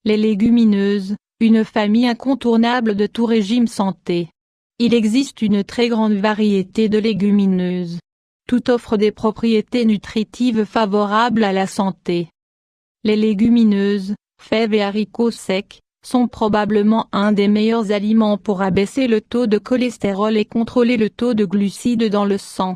Les légumineuses, une famille incontournable de tout régime santé. Il existe une très grande variété de légumineuses. Toutes offrent des propriétés nutritives favorables à la santé. Les légumineuses, fèves et haricots secs, sont probablement un des meilleurs aliments pour abaisser le taux de cholestérol et contrôler le taux de glucides dans le sang.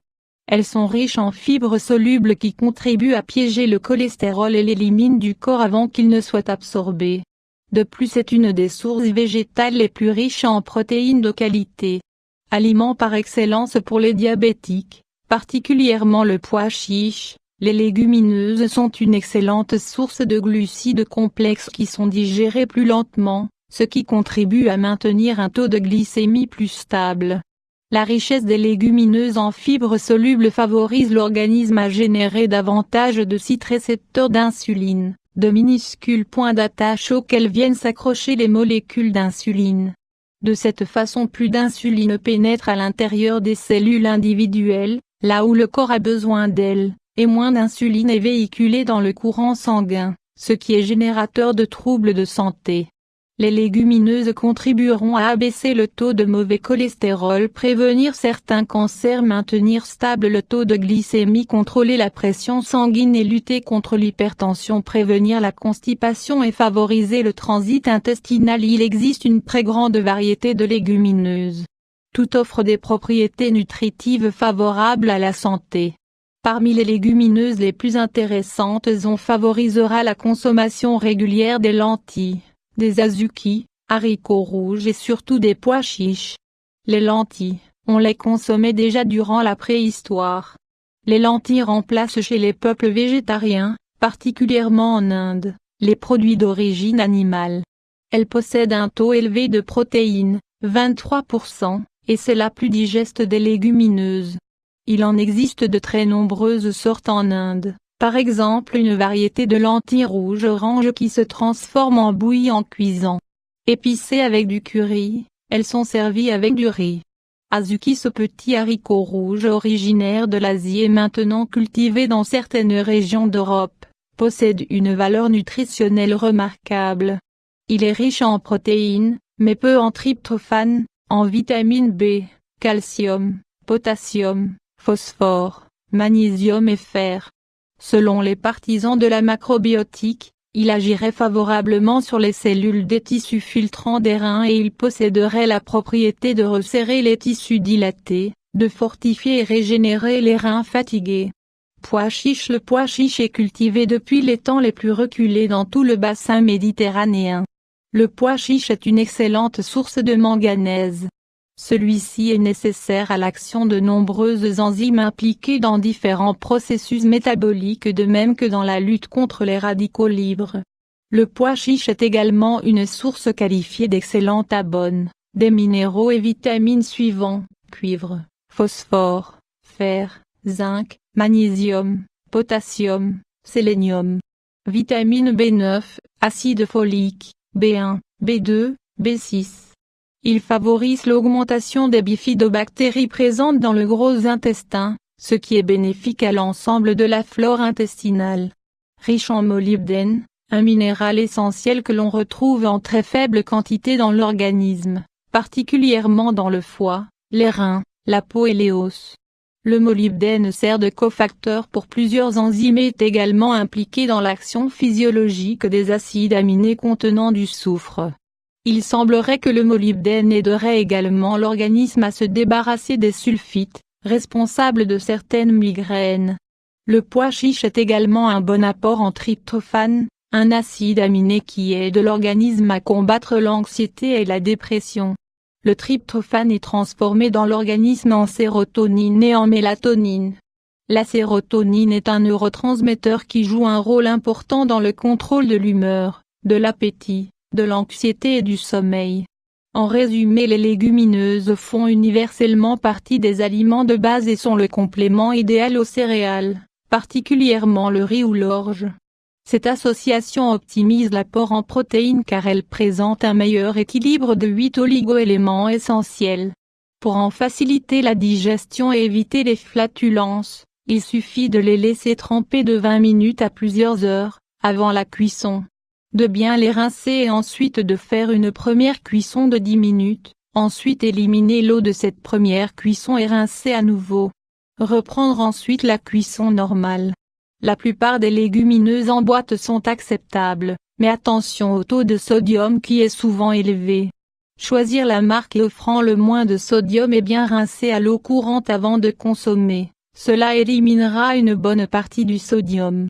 Elles sont riches en fibres solubles qui contribuent à piéger le cholestérol et l'éliminent du corps avant qu'il ne soit absorbé. De plus, c'est une des sources végétales les plus riches en protéines de qualité. Aliment par excellence pour les diabétiques, particulièrement le pois chiche, les légumineuses sont une excellente source de glucides complexes qui sont digérés plus lentement, ce qui contribue à maintenir un taux de glycémie plus stable. La richesse des légumineuses en fibres solubles favorise l'organisme à générer davantage de sites récepteurs d'insuline, de minuscules points d'attache auxquels viennent s'accrocher les molécules d'insuline. De cette façon, plus d'insuline pénètre à l'intérieur des cellules individuelles, là où le corps a besoin d'elle, et moins d'insuline est véhiculée dans le courant sanguin, ce qui est générateur de troubles de santé. Les légumineuses contribueront à abaisser le taux de mauvais cholestérol, prévenir certains cancers, maintenir stable le taux de glycémie, contrôler la pression sanguine et lutter contre l'hypertension, prévenir la constipation et favoriser le transit intestinal. Il existe une très grande variété de légumineuses. Toutes offrent des propriétés nutritives favorables à la santé. Parmi les légumineuses les plus intéressantes, on favorisera la consommation régulière des lentilles, des azuki, haricots rouges et surtout des pois chiches. Les lentilles, on les consommait déjà durant la préhistoire. Les lentilles remplacent chez les peuples végétariens, particulièrement en Inde, les produits d'origine animale. Elles possèdent un taux élevé de protéines, 23%, et c'est la plus digeste des légumineuses. Il en existe de très nombreuses sortes en Inde, par exemple une variété de lentilles rouges-orange qui se transforme en bouillie en cuisant. Épicées avec du curry, elles sont servies avec du riz. Azuki, ce petit haricot rouge originaire de l'Asie et maintenant cultivé dans certaines régions d'Europe, possède une valeur nutritionnelle remarquable. Il est riche en protéines, mais peu en tryptophane, en vitamine B, calcium, potassium, phosphore, magnésium et fer. Selon les partisans de la macrobiotique, il agirait favorablement sur les cellules des tissus filtrants des reins et il posséderait la propriété de resserrer les tissus dilatés, de fortifier et régénérer les reins fatigués. Pois chiche. Le pois chiche est cultivé depuis les temps les plus reculés dans tout le bassin méditerranéen. Le pois chiche est une excellente source de manganèse. Celui-ci est nécessaire à l'action de nombreuses enzymes impliquées dans différents processus métaboliques, de même que dans la lutte contre les radicaux libres. Le pois chiche est également une source qualifiée d'excellente abonne, des minéraux et vitamines suivants: cuivre, phosphore, fer, zinc, magnésium, potassium, sélénium. Vitamine B9, acide folique, B1, B2, B6. Il favorise l'augmentation des bifidobactéries présentes dans le gros intestin, ce qui est bénéfique à l'ensemble de la flore intestinale. Riche en molybdène, un minéral essentiel que l'on retrouve en très faible quantité dans l'organisme, particulièrement dans le foie, les reins, la peau et les os. Le molybdène sert de cofacteur pour plusieurs enzymes et est également impliqué dans l'action physiologique des acides aminés contenant du soufre. Il semblerait que le molybdène aiderait également l'organisme à se débarrasser des sulfites, responsables de certaines migraines. Le pois chiche est également un bon apport en tryptophane, un acide aminé qui aide l'organisme à combattre l'anxiété et la dépression. Le tryptophane est transformé dans l'organisme en sérotonine et en mélatonine. La sérotonine est un neurotransmetteur qui joue un rôle important dans le contrôle de l'humeur, de l'appétit, de l'anxiété et du sommeil. En résumé, les légumineuses font universellement partie des aliments de base et sont le complément idéal aux céréales, particulièrement le riz ou l'orge. Cette association optimise l'apport en protéines car elle présente un meilleur équilibre de 8 oligo-éléments essentiels. Pour en faciliter la digestion et éviter les flatulences, il suffit de les laisser tremper de 20 minutes à plusieurs heures, avant la cuisson. de bien les rincer et ensuite de faire une première cuisson de 10 minutes, ensuite éliminer l'eau de cette première cuisson et rincer à nouveau. Reprendre ensuite la cuisson normale. La plupart des légumineuses en boîte sont acceptables, mais attention au taux de sodium qui est souvent élevé. Choisir la marque offrant le moins de sodium et bien rincer à l'eau courante avant de consommer, cela éliminera une bonne partie du sodium.